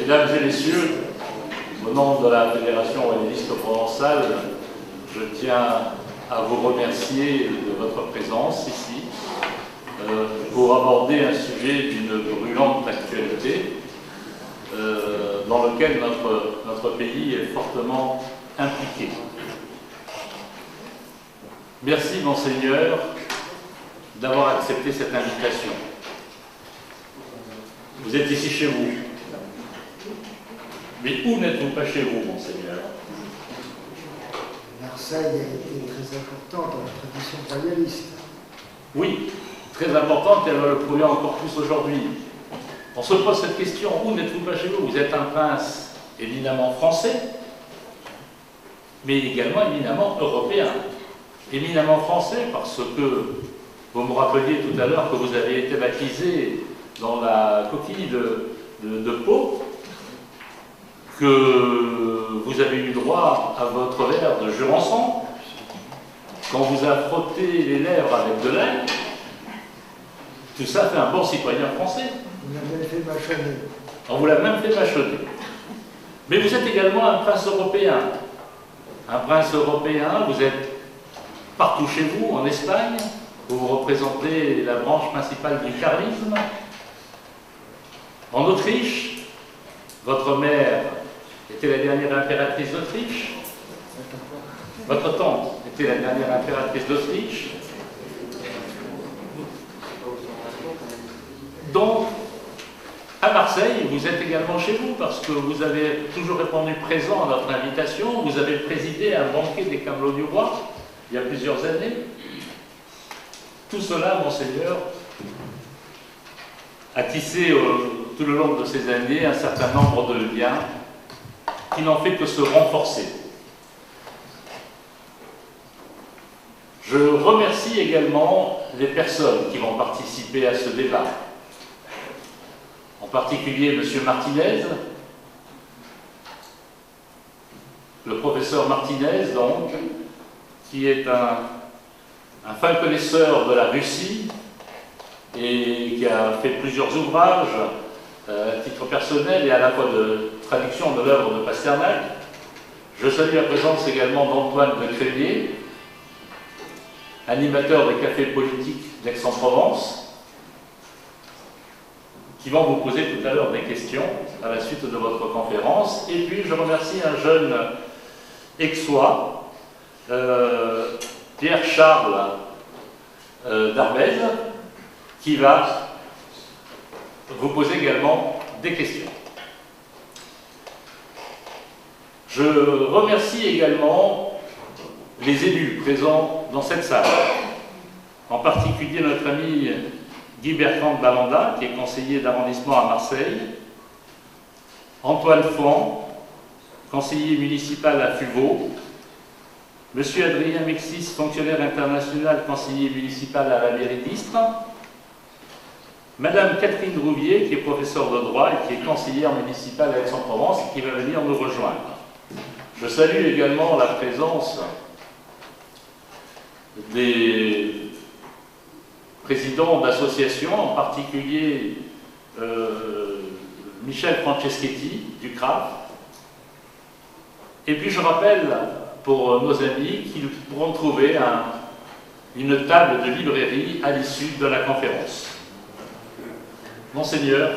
Mesdames et messieurs, au nom de la Fédération royaliste provençale, je tiens à vous remercier de votre présence ici pour aborder un sujet d'une brûlante actualité dans lequel notre pays est fortement impliqué. Merci, Monseigneur, d'avoir accepté cette invitation. Vous êtes ici chez vous. Mais où n'êtes-vous pas chez vous, Monseigneur? Marseille a été très importante dans la tradition royaliste. Oui, très importante, et elle va le prouver encore plus aujourd'hui. On se pose cette question, où n'êtes-vous pas chez vous? Vous êtes un prince éminemment français, mais également éminemment européen. Éminemment français parce que vous me rappeliez tout à l'heure que vous avez été baptisé dans la coquille de Pau, que vous avez eu droit à votre verre de Jurançon, qu'on vous a frotté les lèvres avec de l'air. Tout ça fait un bon citoyen français. On l'a même fait mâchonner. On vous l'a même fait mâchonner. Mais vous êtes également un prince européen. Un prince européen, vous êtes partout chez vous, en Espagne, où vous représentez la branche principale du carlisme. En Autriche, votre mère était la dernière impératrice d'Autriche. Votre tante était la dernière impératrice d'Autriche. Donc, à Marseille, vous êtes également chez vous parce que vous avez toujours répondu présent à notre invitation. Vous avez présidé un banquet des Camelots du Roi il y a plusieurs années. Tout cela, Monseigneur, a tissé tout le long de ces années un certain nombre de liens qui n'ont fait que se renforcer. Je remercie également les personnes qui vont participer à ce débat. En particulier M. Martinez, le professeur Martinez, donc, qui est un fin connaisseur de la Russie et qui a fait plusieurs ouvrages à titre personnel et à la fois de traduction de l'œuvre de Pasternak. Je salue la présence également d'Antoine de Crémier, animateur des cafés politiques d'Aix-en-Provence, qui vont vous poser tout à l'heure des questions à la suite de votre conférence. Et puis je remercie un jeune Aixois, Pierre-Charles Darbez, qui va vous poser également des questions. Je remercie également les élus présents dans cette salle, en particulier notre ami Guy Bertrand de Lamanda, qui est conseiller d'arrondissement à Marseille, Antoine Fouan, conseiller municipal à Fuveau, Monsieur Adrien Mexis, fonctionnaire international, conseiller municipal à la mairie d'Istres, Madame Catherine Rouvier, qui est professeure de droit et qui est conseillère municipale à Aix-en-Provence et qui va venir nous rejoindre. Je salue également la présence des présidents d'associations, en particulier Michel Franceschetti du CRAF. Et puis je rappelle pour nos amis qu'ils pourront trouver une table de librairie à l'issue de la conférence. Monseigneur,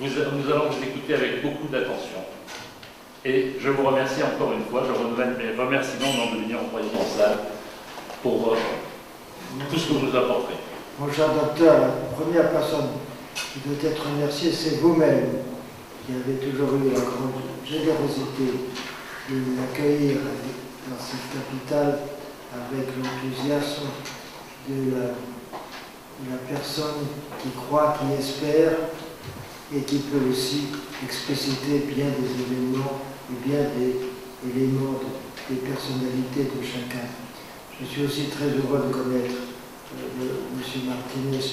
nous allons vous écouter avec beaucoup d'attention. Et je vous remercie encore une fois, je renouvelle mes remerciements au nom de l'Union provinciale pour tout ce que vous nous apportez. Mon cher docteur, la première personne qui doit être remerciée, c'est vous-même, qui avez toujours eu la grande générosité de m'accueillir dans cette capitale avec l'enthousiasme de la personne qui croit, qui espère et qui peut aussi expliciter bien des événements et bien des éléments des personnalités de chacun. Je suis aussi très heureux de connaître M. Martinez,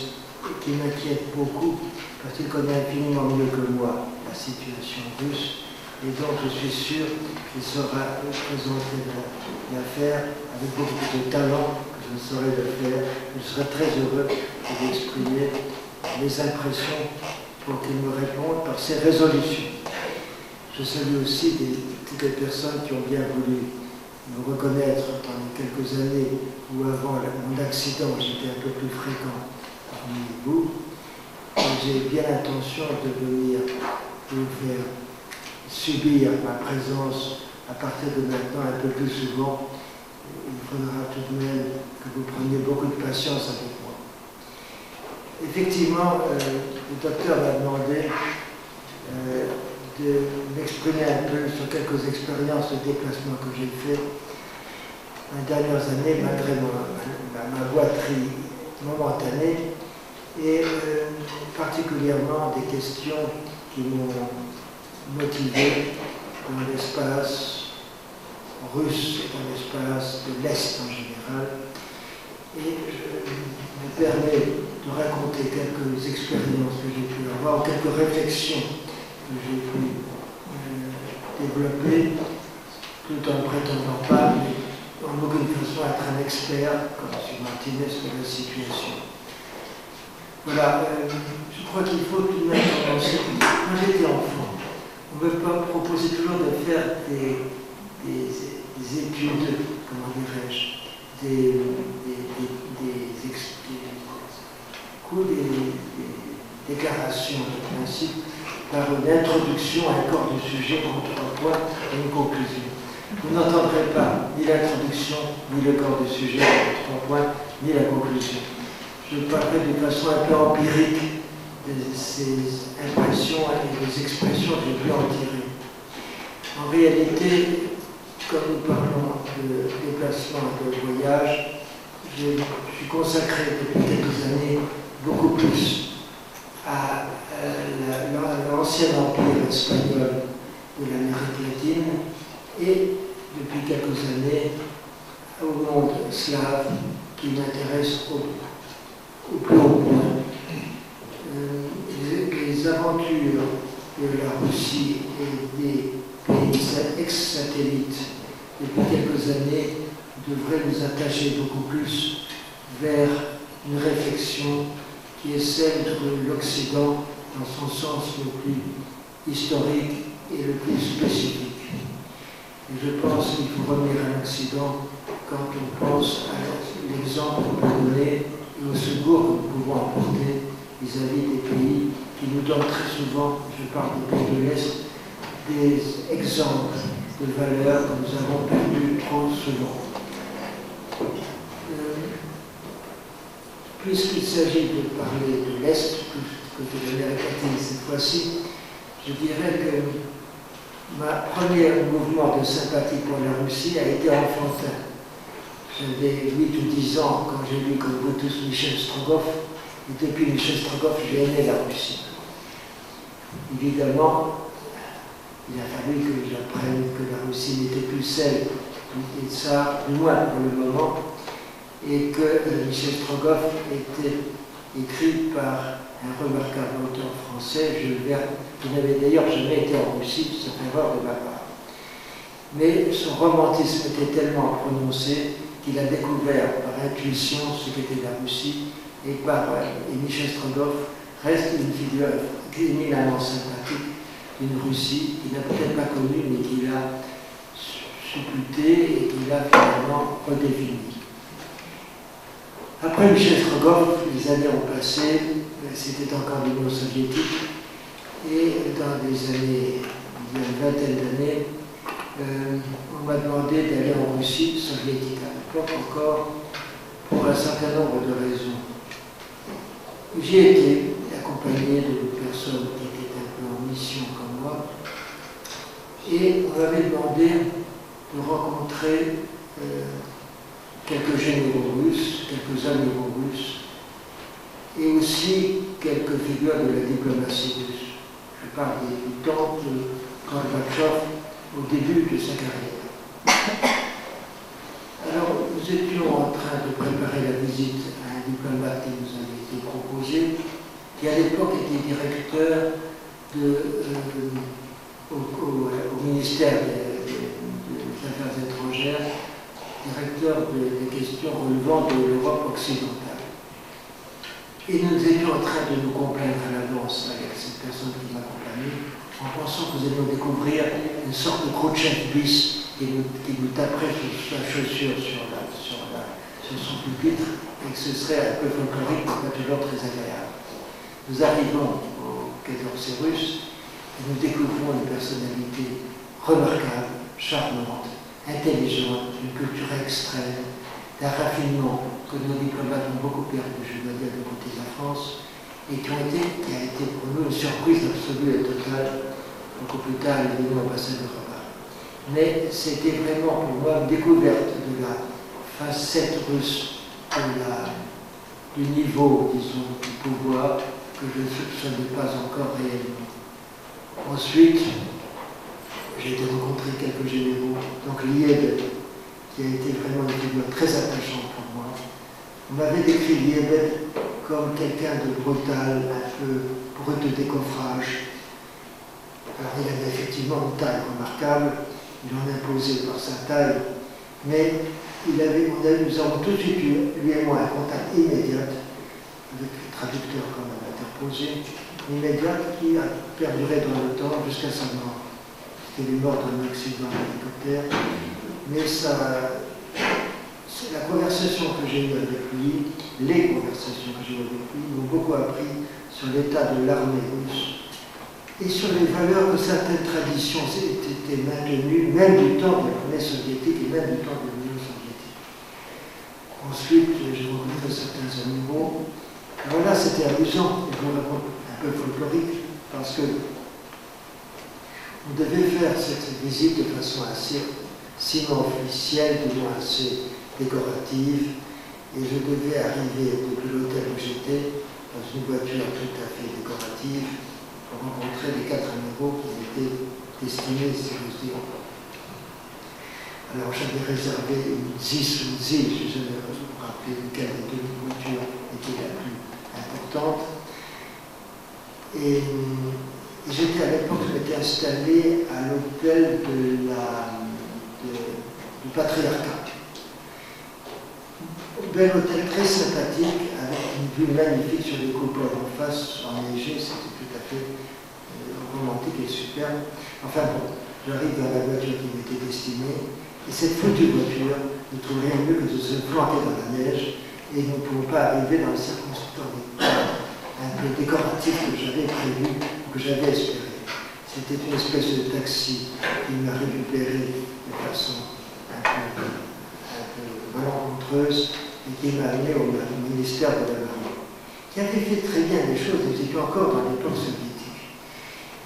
qui m'inquiète beaucoup parce qu'il connaît infiniment mieux que moi la situation russe, et donc je suis sûr qu'il saura présenter l'affaire avec beaucoup de talent que je ne saurais le faire. Je serai très heureux d'exprimer mes impressions pour qu'il me réponde par ses résolutions. Je salue aussi toutes les personnes qui ont bien voulu me reconnaître dans les quelques années où avant mon accident j'étais un peu plus fréquent parmi vous. J'ai bien l'intention de venir vous faire subir ma présence à partir de maintenant un peu plus souvent. Il faudra tout de même que vous preniez beaucoup de patience avec moi. Effectivement, le docteur m'a demandé de m'exprimer un peu sur quelques expériences de déplacement que j'ai fait les dernières années, malgré ma boiterie momentanée, et particulièrement des questions qui m'ont motivé dans l'espace russe et dans l'espace de l'Est en général. Et je me permets de raconter quelques expériences que j'ai pu avoir, quelques réflexions que j'ai pu développer, tout en ne prétendant pas, mais en aucune façon être un expert, comme M. Martinez, de la situation. Voilà, je crois qu'il faut tout de même commencer. Quand j'étais enfant, on me proposait toujours de faire des études, comment dirais-je, des déclarations de principe par une introduction à un corps du sujet entre un point et une conclusion. Vous n'entendrez pas ni l'introduction, ni le corps du sujet entre un point, ni la conclusion. Je parlerai d'une façon un peu empirique de ces impressions et des expressions que j'ai pu en tirer. En réalité, comme nous parlons de déplacement et de voyage, je suis consacré depuis quelques années beaucoup plus à l'ancien empire espagnol de l'Amérique latine et depuis quelques années au monde slave qui m'intéresse au plus haut point. Les aventures de la Russie et des pays ex-satellites depuis quelques années devraient nous attacher beaucoup plus vers une réflexion qui est celle de l'Occident dans son sens le plus historique et le plus spécifique. Et je pense qu'il faut revenir à l'Occident quand on pense à l'exemple qu'on peut donner et au secours que nous pouvons apporter vis-à-vis des pays qui nous donnent très souvent, je parle des pays de l'Est, des exemples de valeurs que nous avons perdues trop souvent. Puisqu'il s'agit de parler de l'Est, que je vais répéter cette fois-ci, je dirais que ma premier mouvement de sympathie pour la Russie a été enfantin. J'avais 8 ou 10 ans quand j'ai lu, comme vous tous, Michel Strogoff, et depuis Michel Strogoff, j'ai aimé la Russie. Évidemment, il a fallu que j'apprenne que la Russie n'était plus celle des tsars, du moins pour le moment, et que Michel Strogoff était écrit par un remarquable auteur français, Jules Verne, qui n'avait d'ailleurs jamais été en Russie, c'est une erreur de ma part. Mais son romantisme était tellement prononcé qu'il a découvert par intuition ce qu'était la Russie, et Michel Strogoff reste une figure éminemment sympathique d'une Russie qu'il n'a peut-être pas connue, mais qu'il a supputé et qu'il a finalement redéfini. Après Michel Strogoff, les années ont passé, c'était encore l'Union soviétique, et dans les années, il y a une vingtaine d'années, on m'a demandé d'aller en Russie soviétique, à l'époque encore, pour un certain nombre de raisons. J'y ai été accompagné de personnes qui étaient un peu en mission comme moi, et on m'avait demandé de rencontrer quelques généraux russes, quelques amiraux russes, et aussi quelques figures de la diplomatie russe. Je parle du temps de Gorbatchev au début de sa carrière. Alors, nous étions en train de préparer la visite à un diplomate qui nous avait été proposé, qui à l'époque était directeur au ministère des Affaires étrangères, directeur des questions relevant de l'Europe occidentale. Et nous étions en train de nous complaindre à l'avance avec cette personne qui m'accompagnait, en pensant que nous allions découvrir une sorte de crochet bis qui nous taperait sur la chaussure sur son pupitre, et que ce serait un peu folklorique, mais pas toujours très agréable. Nous arrivons au quai d'Orcérus et nous découvrons une personnalité remarquable, charmante, intelligente, d'une culture extrême, d'un raffinement que nos diplomates ont beaucoup perdu, je dois dire, du côté de la France, et qui a été pour nous une surprise absolue et totale. Beaucoup plus tard, il est devenu ambassadeur là-bas. Mais c'était vraiment pour moi une découverte de la facette russe, du niveau, disons, du pouvoir que je ne soupçonnais pas encore réellement. Ensuite, j'ai été rencontrer quelques généraux, donc Liebel, qui a été vraiment une figure très attachante pour moi. On m'avait décrit Liebel comme quelqu'un de brutal, un peu brut de décoffrage. Alors il avait effectivement une taille remarquable, il en imposait par sa taille, mais nous avons tout de suite eu, lui et moi, un contact immédiat, avec le traducteur quand même interposé, immédiat qui a perduré dans le temps jusqu'à sa mort. Il est mort d'un accident d'hélicoptère, mais la conversation que j'ai eue avec lui, les conversations que j'ai eues avec lui, m'ont beaucoup appris sur l'état de l'armée russe et sur les valeurs que certaines traditions étaient maintenues, même du temps de l'armée soviétique et même du temps de l'Union soviétique. Ensuite, j'ai rencontré certains animaux. Alors là, c'était amusant, je vous raconte un peu folklorique, parce que on devait faire cette visite de façon assez, sinon officielle, du moins assez décorative, et je devais arriver depuis l'hôtel où j'étais dans une voiture tout à fait décorative pour rencontrer les 4 amiraux qui étaient destinés, si j'ose dire. Alors j'avais réservé une ZIS ou une ZIL, je ne sais pas me rappeler lequel des deux voitures était la plus importante. Et j'étais à l'époque, je m'étais installé à l'hôtel du Patriarcat. Un bel hôtel très sympathique, avec une vue magnifique sur les coupoles en face, enneigées, c'était tout à fait romantique et superbe. Enfin bon, j'arrive dans la voiture qui m'était destinée, et cette foutue voiture, nous trouverions mieux que de se planter dans la neige, et nous ne pouvons pas arriver dans les circonstances un peu décoratifs que j'avais prévu, que j'avais espéré. C'était une espèce de taxi qui m'a récupéré de façon un peu malencontreuse et qui m'a amené au ministère de la Marine, qui avait fait très bien les choses. Nous étions encore dans l'époque soviétique.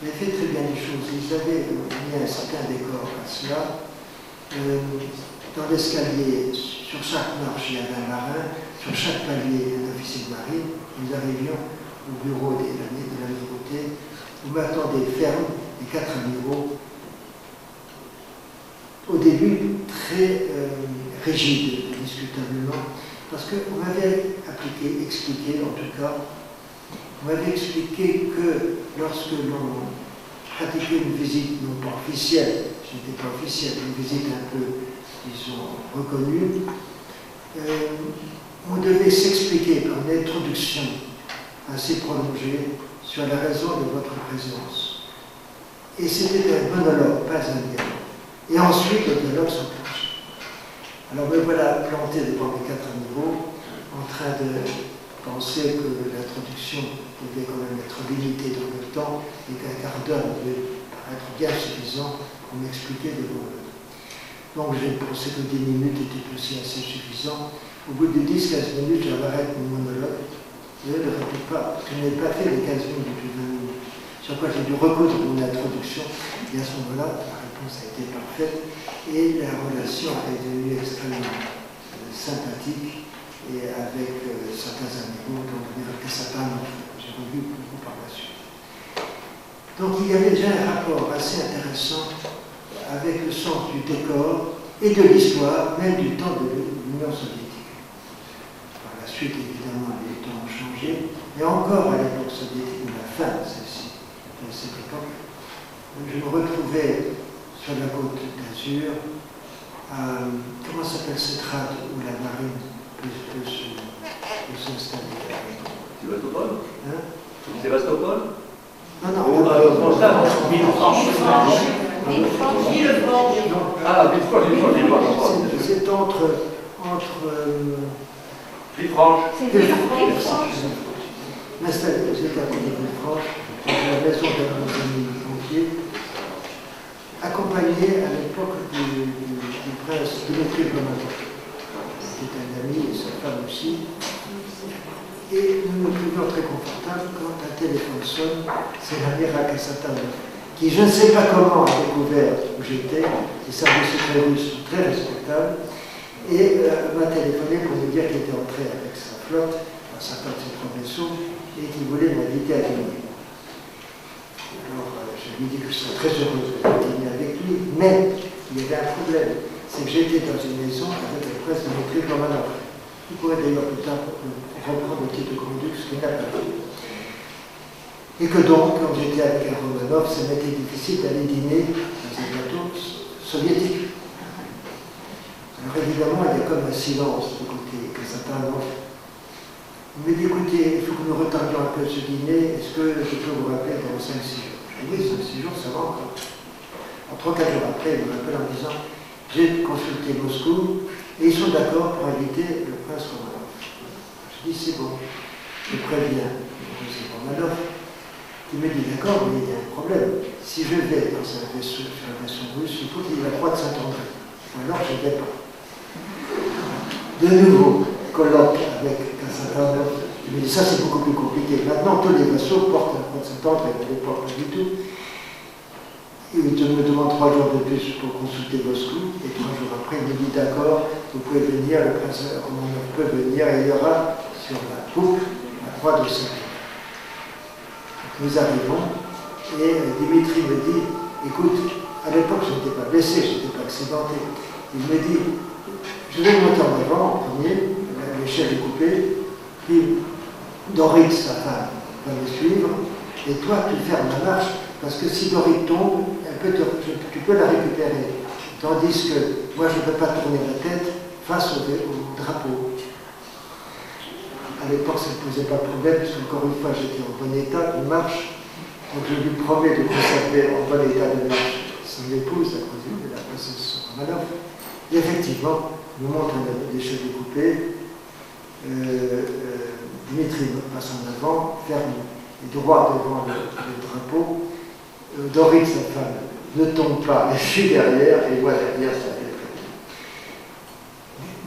Il avait fait très bien les choses. Ils avaient mis un certain décor à cela. Dans l'escalier, sur chaque marche, il y avait un marin, sur chaque palier, un officier de marine. Nous arrivions au bureau de la nouveauté, où m'attendaient ferme les 4 amiraux, au début très rigide, discutablement, parce qu'on m'avait expliqué en tout cas, on m'avait expliqué que lorsque l'on pratiquait une visite non pas officielle, je n'étais pas officielle, une visite un peu, disons, reconnue, on devait s'expliquer par une introduction assez prolongée sur la raison de votre présence. Et c'était un monologue, pas un dialogue. Et ensuite, le dialogue s'enclenche. Alors me voilà planté devant les 4 amiraux, en train de penser que l'introduction devait quand même être limitée dans le temps et qu'un quart d'heure devait paraître bien suffisant pour m'expliquer devant eux. Donc j'ai pensé que 10 minutes étaient aussi assez suffisant. Au bout de 10-15 minutes, j'arrête mon monologue. Et eux ne répètent pas, parce que je n'ai pas fait les 15 minutes depuis 20 minutes. Sur quoi j'ai dû recoudre mon introduction, et à ce moment-là, la réponse a été parfaite, et la relation est devenue extrêmement sympathique, et avec certains amiraux, dont Mirka Sapin, que j'ai revu beaucoup par la suite. Donc il y avait déjà un rapport assez intéressant avec le sens du décor et de l'histoire, même du temps de l'Union soviétique. Par la suite, évidemment, les temps ont changé, mais encore à l'époque soviétique, ou la fin de celle-ci, de cette époque, je me retrouvais sur la côte d'Azur, comment s'appelle cette rade où la marine peut s'installer? Sébastopol. Hein? Sébastopol. Non, non. Constance. Villefranche. Ah, Villefranche. C'est entre Villefranche. m'installer aux États-Unis de Villefranche, dans la maison d'un ami banquier, accompagné à l'époque du prince Dimitri Romanov, qui est un ami et sa femme aussi. Et nous nous trouvions très confortables quand un téléphone sonne, c'est l'ami Rakasatanov, qui je ne sais pas comment a découvert où j'étais, les services secrets russes sont très respectables, et m'a téléphoné pour me dire qu'il était entré avec sa flotte, sa flotte c'est son vaisseau, et qu'il voulait m'inviter à dîner. Alors je lui ai dit que je serais très heureux de dîner avec lui, mais il y avait un problème, c'est que j'étais dans une maison avec le prince Dimitri Romanov. Vous pourrez d'ailleurs plus tard reprendre le titre de grand-duc, ce qu'il n'a pas fait. Et que donc, quand j'étais avec un Romanov, ça m'était difficile d'aller dîner dans un bateau soviétique. Alors évidemment, il y a comme un silence de côté Kasatanov. Il me dit, écoutez, il faut que nous retardions un peu ce dîner, est-ce que je peux vous rappeler dans 5-6 jours? Je dis, oui, 5-6 jours, ça va encore. 3-4 jours après, il me rappelle en disant, j'ai consulté Moscou, et ils sont d'accord pour inviter le prince Romanov. Je dis, c'est bon, je préviens le prince Romanov. Il me dit, d'accord, mais il y a un problème. Si je vais dans un vaisseau, sur un vaisseau russe, il faut qu'il y ait la croix de Saint-André. Alors je ne vais pas. De nouveau, colloque avec Saint-André. Il me dit, ça c'est beaucoup plus compliqué. Maintenant, tous les vaisseaux portent la croix de Saint-André, mais à l'époque, pas du tout. Il me demande 3 jours de plus pour consulter Moscou, et 3 jours après, il me dit, d'accord, vous pouvez venir, le prince Romanov peut venir, et il y aura sur la poupe la croix de Saint-André. Nous arrivons, et Dimitri me dit, écoute, à l'époque je n'étais pas blessé, je n'étais pas accidenté. Il me dit, je vais monter en avant en premier, l'échelle est coupée, puis Dorit, sa femme, va me suivre, et toi tu fermes la marche, parce que si Dorit tombe, tu peux la récupérer. Tandis que moi je ne peux pas tourner la tête face au drapeau. À l'époque, ça ne posait pas de problème, parce qu'encore une fois, j'étais en bon état de marche. Donc je lui promets de conserver en bon état de marche son épouse, à cause de la princesse Romanov. Et effectivement, nous montons des cheveux coupés. Dimitri passe en avant, ferme et droit devant le drapeau. Dorit, sa femme, ne tombe pas, et je suis derrière, et moi derrière, ça fait très bien.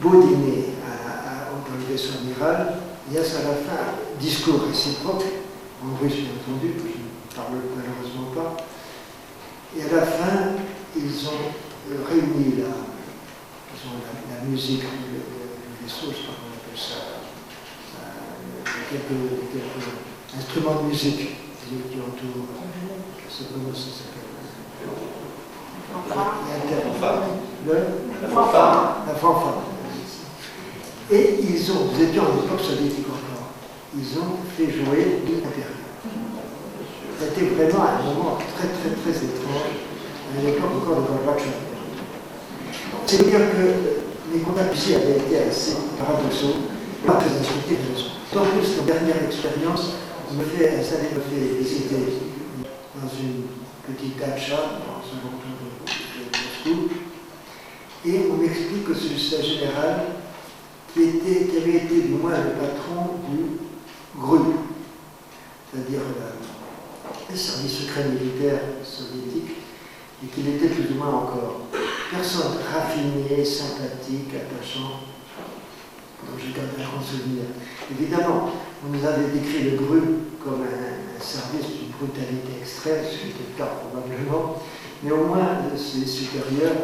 Beau dîner dans le vaisseau amiral. Il y a à la fin discours réciproque, en russe bien entendu, que je ne parle malheureusement pas. Et à la fin, ils ont réuni la musique, le vaisseau, je ne sais pas comment on appelle ça, quelques instruments de musique qui entourent, je ne sais pas comment ça s'appelle. La fanfare. Et nous étions en époque soviétique encore, ils ont fait jouer l'Impérial. C'était vraiment un moment très étrange, à l'époque encore de Gorbatchev. C'est-à-dire que les contacts ici avaient été assez paradoxaux, pas très instructifs. Tant plus, la dernière expérience, on me fait visiter dans une petite dacha, dans un canton de Moscou, et on m'explique que c'est un général qui avait été du moins le patron du GRU, c'est-à-dire le service secret militaire soviétique, et qu'il était plus ou moins encore. Personne raffinée, sympathique, attachant, dont j'ai gardé un grand souvenir. Évidemment, on nous avait décrit le GRU comme un service d'une brutalité extrême, ce qui était le cas probablement, mais au moins ces supérieurs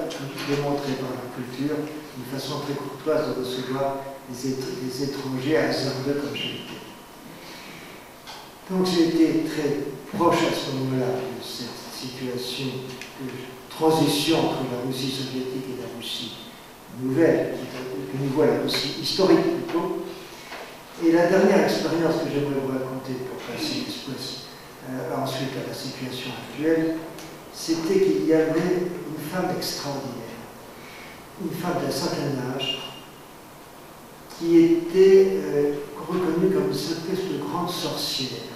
démontraient par leur culture une façon très courtoise de recevoir les étrangers hasardeux comme j'ai été. Donc j'ai été très proche à ce moment-là de cette situation de transition entre la Russie soviétique et la Russie nouvelle, que nous voit la Russie historique plutôt. Et la dernière expérience que j'aimerais vous raconter pour passer ensuite à la situation actuelle, c'était qu'il y avait une femme extraordinaire, une femme d'un certain âge, qui était reconnue comme une espèce de grande sorcière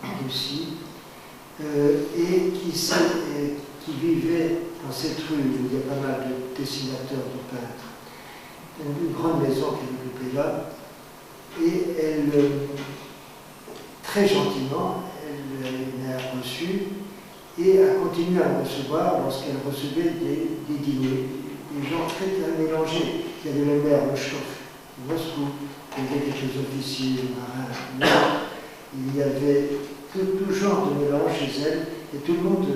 en Russie, et qui vivait dans cette rue où il y a pas mal de dessinateurs, de peintres. Une grande maison qui est occupée là, et elle, très gentiment, elle m'a reçu et a continué à me recevoir lorsqu'elle recevait des dîners, des gens très mélangés. Il y avait le maire Moscov de Moscou, il y avait quelques officiers, marins, il y avait tout genre de mélange chez elle, et tout le monde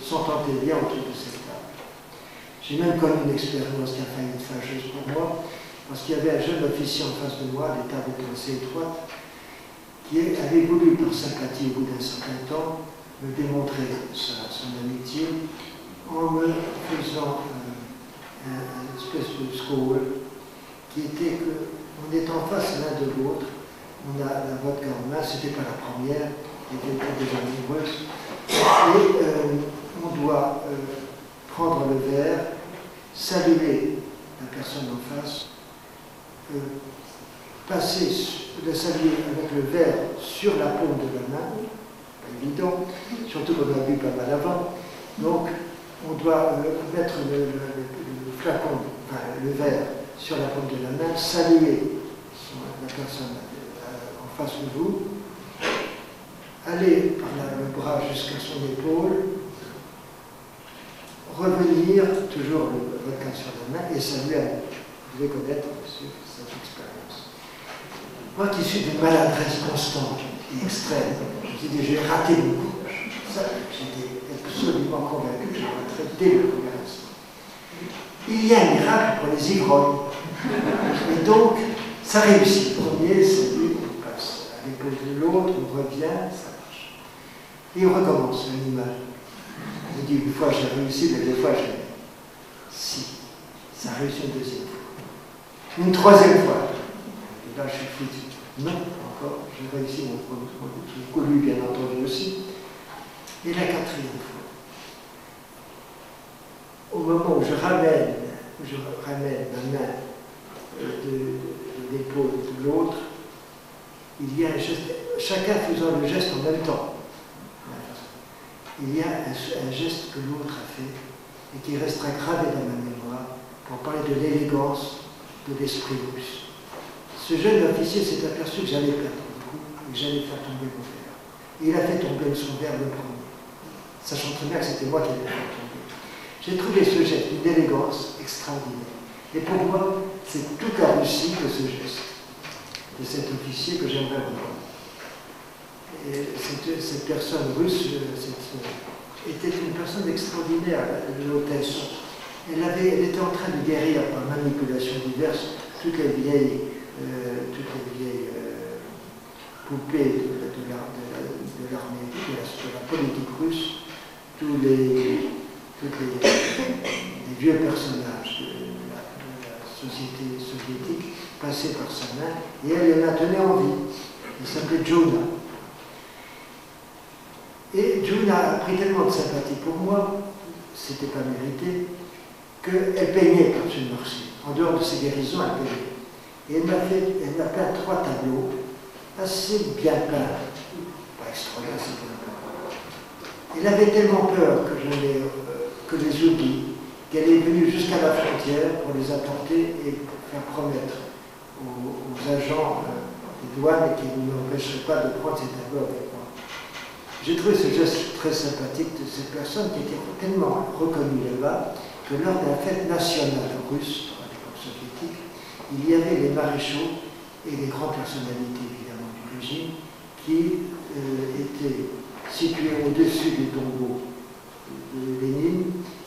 s'entendait bien autour de cette table. J'ai même connu une expérience qui a failli être fâcheuse pour moi, parce qu'il y avait un jeune officier en face de moi, les tables étaient assez étroites, qui avait voulu, par sympathie au bout d'un certain temps, me démontrer son amitié en me faisant une espèce de score qui était qu'on est en face l'un de l'autre, on a la vodka en main, c'était pas la première, il y avait déjà nombreuses, et on doit prendre le verre, saluer la personne en face, le saluer avec le verre sur la paume de la main, pas évident, surtout qu'on a bu pas mal avant. Donc, on doit mettre le flacon, enfin, le verre sur la paume de la main, saluer la personne en face de vous, aller par le bras jusqu'à son épaule, revenir, toujours le vodka sur la main, et saluer. Vous devez connaître, monsieur, cette expérience. Moi qui suis d'une maladresse constante et extrême, je me dis, j'ai raté mon coup. J'étais absolument convaincu que je raterais dès le premier instant. Il y a un miracle pour les ivrognes. Et donc, ça réussit. Le premier, c'est lui, on passe à l'épaule de l'autre, on revient, ça marche. Et on recommence l'animal. Je dis, une fois j'ai réussi, mais deux fois j'ai. Si, ça a réussi une deuxième fois. Une troisième fois. Et là, je suis foutu. Non, encore, j'ai réussi mon coup, lui, bien entendu aussi. Et la quatrième fois. Au moment où je ramène ma main de l'épaule de l'autre, il y a un geste, chacun faisant le geste en même temps. Il y a un geste que l'autre a fait et qui restera gravé dans ma mémoire pour parler de l'élégance de l'esprit russe. Ce jeune officier s'est aperçu que j'allais perdre le coup et que j'allais faire tomber mon verre. Et il a fait tomber son verre le premier, sachant très bien que c'était moi qui allais le faire tomber. J'ai trouvé ce geste d'une élégance extraordinaire. Et pour moi, c'est toute la Russie que ce geste de cet officier que j'aimerais revoir. Et cette personne russe était une personne extraordinaire, l'hôtesse. Elle était en train de guérir par manipulations diverses toutes les vieilles poupées de l'armée, de la politique russe, tous les vieux personnages de la société soviétique passaient par sa main et elle les maintenait en vie. Elle s'appelait Juna. Et Juna a pris tellement de sympathie pour moi, c'était pas mérité, qu'elle peignait par une merci. En dehors de ses guérisons, elle peignait. Et elle m'a peint 3 tableaux assez bien peints, pas extraordinaires, assez bien peints. Elle avait tellement peur que je les oublie, qu'elle est venue jusqu'à la frontière pour les apporter et faire promettre aux agents des douanes qui ne m'empêcheraient pas de prendre ces tableaux avec moi. J'ai trouvé ce geste très sympathique de cette personne qui était tellement reconnue là-bas que lors de la fête nationale russe, à l'époque soviétique, il y avait les maréchaux et les grandes personnalités évidemment du régime qui étaient situés au-dessus du tombeau de Lénine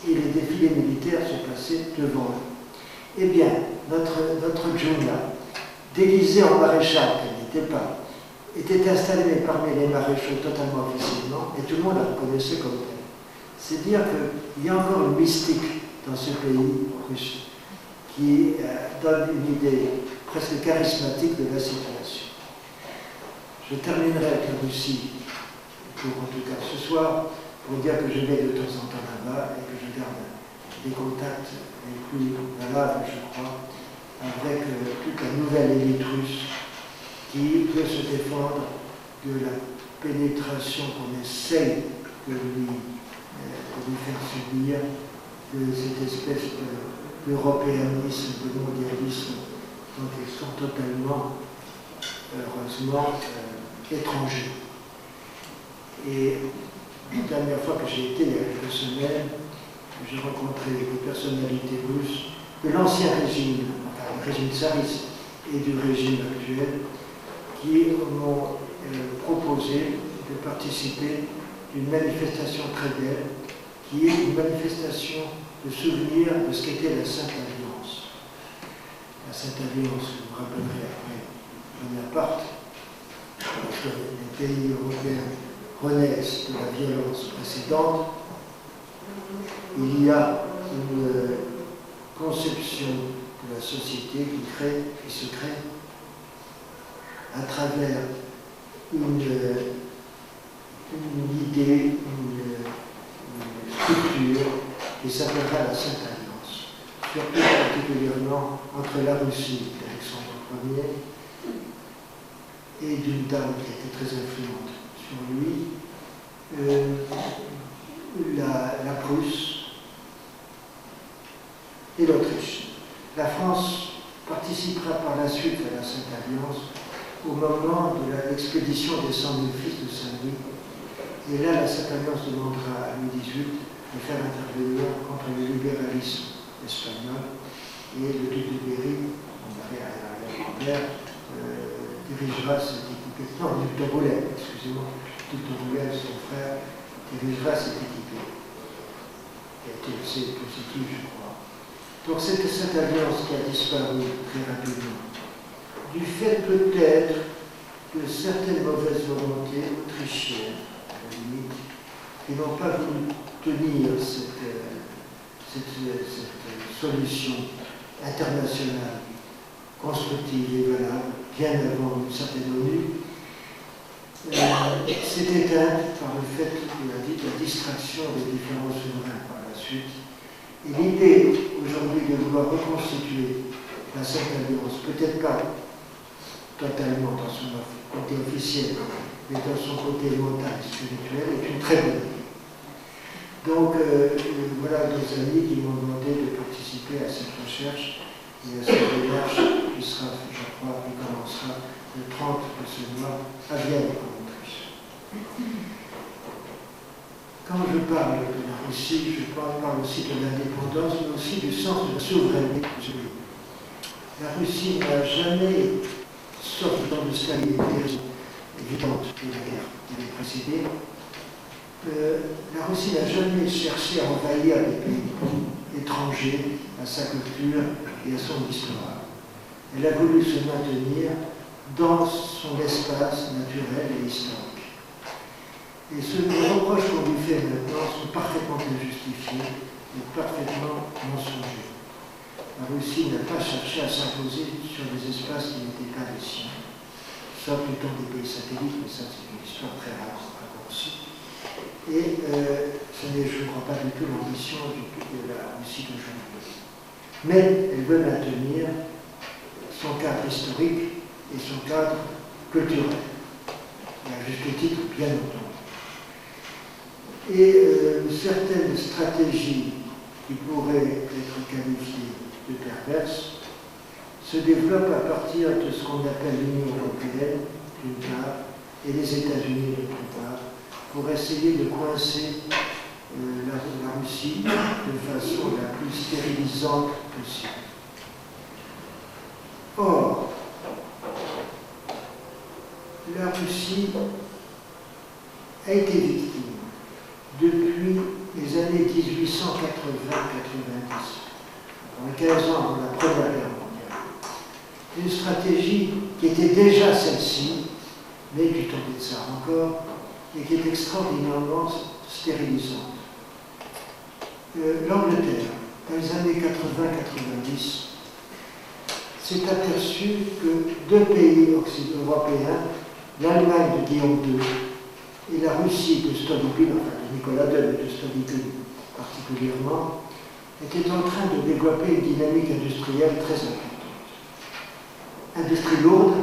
et les défilés militaires se passaient devant eux. Eh bien, notre Juna, déguisée en maréchal, qu'elle n'était pas, était installée parmi les maréchaux totalement officiellement et tout le monde la reconnaissait comme telle. C'est dire qu'il y a encore une mystique dans ce pays russe qui donne une idée presque charismatique de la situation. Je terminerai avec la Russie, en tout cas ce soir, pour dire que je vais de temps en temps là-bas et que je garde des contacts les plus valables, je crois, avec toute la nouvelle élite russe qui veut se défendre de la pénétration qu'on essaye de lui faire subir, de cette espèce d'européanisme, de mondialisme dont ils sont totalement, heureusement, étrangers. Et la dernière fois que j'ai été, il y a quelques semaines, j'ai rencontré des personnalités russes de l'ancien régime, enfin le régime tsariste et du régime actuel, qui m'ont proposé de participer d'une manifestation très belle, qui est une manifestation de souvenir de ce qu'était la Sainte Alliance. La Sainte Alliance, vous vous rappellerez après Bonaparte, lorsque les pays européens renaissent de la violence précédente, il y a une conception de la société qui se crée à travers une idée, une structure qui s'appellera la Sainte Alliance, surtout particulièrement entre la Russie d'Alexandre Ier et d'une dame qui était très influente sur lui, la Prusse et l'Autriche. La France participera par la suite à la Sainte Alliance au moment de l'expédition des 100 000 fils de Saint-Louis. Et là, la Sainte Alliance demandera à Louis XVIII de faire intervenir contre le libéralisme espagnol. Et le duc de Berry, on avait à l'arrière-grand-père, dirigera cette équipée. Non, le duc d'Angoulême, excusez-moi. Le duc d'Angoulême, son frère, dirigera cette équipée. Qui a été assez positive, je crois. Donc c'est cette alliance qui a disparu très rapidement, du fait peut-être de certaines mauvaises volontés autrichiennes, à la limite, qui n'ont pas voulu tenir cette solution internationale constructive et valable, bien avant une certaine ONU, s'est éteinte par le fait de la distraction des différents souverains par la suite. Et l'idée aujourd'hui de vouloir reconstituer la Sainte Alliance, peut-être pas totalement dans son côté officiel, mais dans son côté mental et spirituel, est une très bonne idée. Donc voilà nos amis qui m'ont demandé de participer à cette recherche et à cette démarche qui sera, je crois, qui commencera le 30 de ce mois à Vienne, en Autriche. Quand je parle de la Russie, je parle aussi de l'indépendance, mais aussi du sens de la souveraineté. La Russie n'a jamais, sauf dans le stabilité évidente de la guerre qui avait précédé, la Russie n'a jamais cherché à envahir des pays étrangers à sa culture et à son histoire. Elle a voulu se maintenir dans son espace naturel et historique. Et les reproches qu'on lui fait maintenant sont parfaitement injustifiés et parfaitement mensongers. La Russie n'a pas cherché à s'imposer sur des espaces qui n'étaient pas les siens, sauf plutôt des pays satellites, mais ça c'est une histoire très raccourcie. Et ce n'est, je ne crois pas du tout, l'ambition de la Russie d'aujourd'hui. Mais elle veut maintenir son cadre historique et son cadre culturel, et à juste titre, bien entendu. Et certaines stratégies qui pourraient être qualifiées de perverses se développent à partir de ce qu'on appelle l'Union européenne, d'une part, et les États-Unis, d'autre part, pour essayer de coincer la Russie de façon la plus stérilisante possible. Or, la Russie a été victime depuis les années 1880-90, 15 ans avant la Première Guerre mondiale, une stratégie qui était déjà celle-ci, mais du temps des tsars encore, et qui est extraordinairement stérilisante. L'Angleterre, dans les années 80-90, s'est aperçu que deux pays européens, l'Allemagne de Guillaume II et la Russie de Stolypine, enfin de Nicolas II, mais de Stolypine particulièrement, étaient en train de développer une dynamique industrielle très importante. Industrie lourde,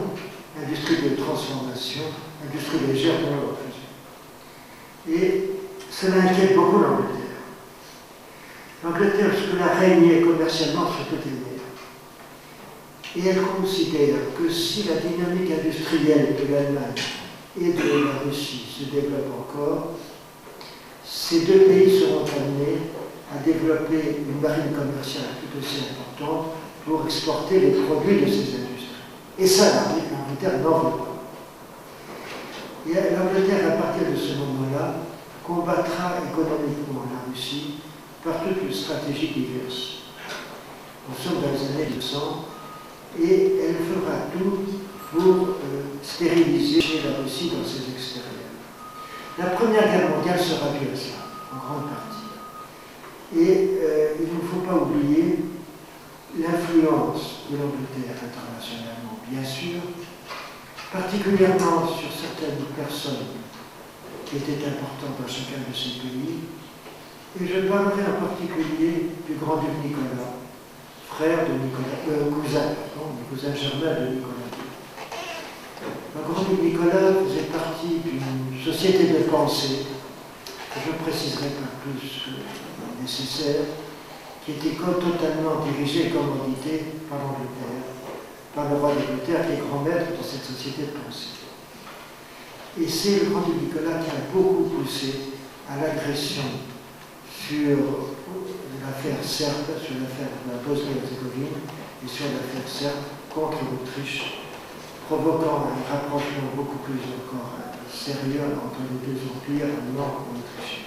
industrie de transformation, industrie légère de l'Europe. Et cela inquiète beaucoup l'Angleterre. L'Angleterre, jusque-là, régnait commercialement sur toutes les mers. Et elle considère que si la dynamique industrielle de l'Allemagne et de la Russie se développe encore, ces deux pays seront amenés à développer une marine commerciale tout aussi importante pour exporter les produits de ces industries. Et ça, l'Angleterre n'en veut pas. Et l'Angleterre, à partir de ce moment-là, combattra économiquement la Russie par toutes les stratégies diverses. Nous sommes dans les années 200 et elle fera tout pour stériliser la Russie dans ses extérieurs. La Première Guerre mondiale sera due à ça, en grande partie. Et il ne faut pas oublier l'influence de l'Angleterre internationalement, bien sûr, particulièrement sur certaines personnes qui étaient importantes dans chacun de ces pays. Et je parlerai en particulier du grand-duc Nicolas, frère de Nicolas, cousin germain de Nicolas. Le grand-duc Nicolas faisait partie d'une société de pensée, que je ne préciserai pas plus que nécessaire, qui était totalement dirigée et commanditée par l'Angleterre, par le roi d'Angleterre, qui est grand maître de cette société de pensée. Et c'est le grand-duc Nicolas qui a beaucoup poussé à l'agression sur l'affaire serbe, sur l'affaire de la Bosnie-Herzégovine et sur l'affaire serbe contre l'Autriche, provoquant un rapprochement beaucoup plus encore sérieux entre les deux empires allemands et autrichiens.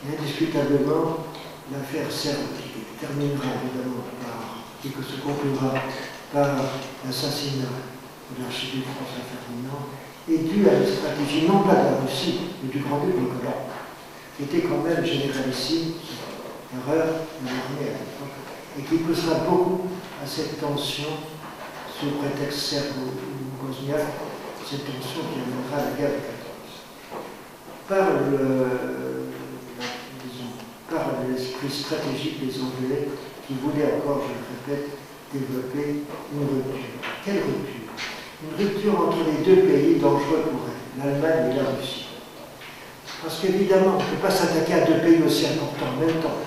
Indiscutablement, l'affaire serbe qui terminera évidemment par, et que se conclura par l'assassinat de l'archiduc François Ferdinand, est due à une stratégie non pas de la Russie, mais du grand-duc Nicolas, qui était quand même généralissime, erreur de l'armée à l'époque, et qui poussera beaucoup à cette tension sous prétexte serbo-bosniaque, cette tension qui amènera la guerre de 14. Par l'esprit stratégique des Anglais qui voulaient encore, je le répète, développer une rupture. Quelle rupture? Une rupture entre les deux pays dangereux pour elle, l'Allemagne et la Russie. Parce qu'évidemment, on ne peut pas s'attaquer à deux pays aussi importants en même temps.